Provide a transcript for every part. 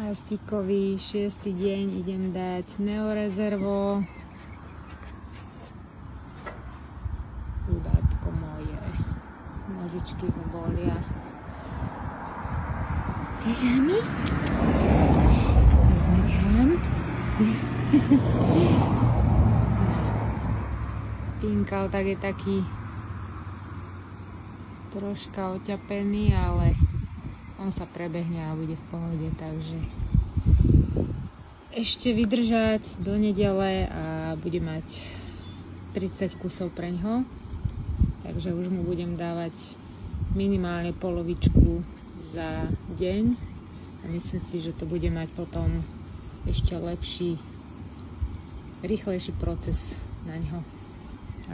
Harstíkovi 6. deň idem dať neorezervo. Chudátko moje. Nožičky ho bolia. Chceš, Ami? Vezme tam. Spinkal, tak je taký troška oťapený, ale on sa prebehne a bude v pohode, takže ešte vydržať do nedele a bude mať 30 kusov preňho, takže už mu budem dávať minimálne polovičku za deň a myslím si, že to bude mať potom ešte lepší, rýchlejší proces na ňo.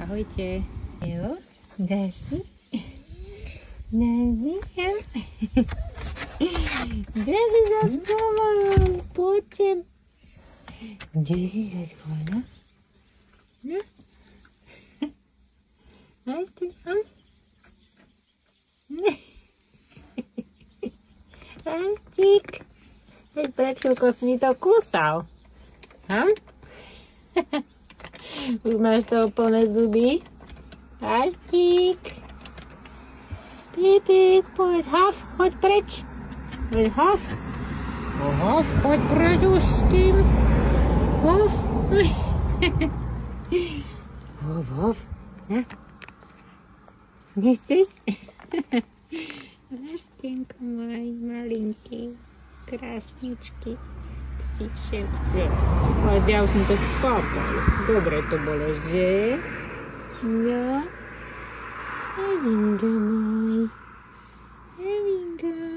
Ahojte. Jo, dáš si? Naviem. Kde si sa schovala? Poďte. Kde si sa schovala? No? Aj ty tam? Rastík. Veď pred chvíľkou si mi to kúsal. Už máš toho plné zuby? Rastík. Pipík, povedz Haf, choď preč. Povedz Haf. Haf, choď preč už s tým. Haf. Haf, Haf. Nechceš? Martinko môj, malinký, krásničky, psíček. Poď, ja už som to spápal. Dobre to bolo, že? No. Evingo môj. Evingo.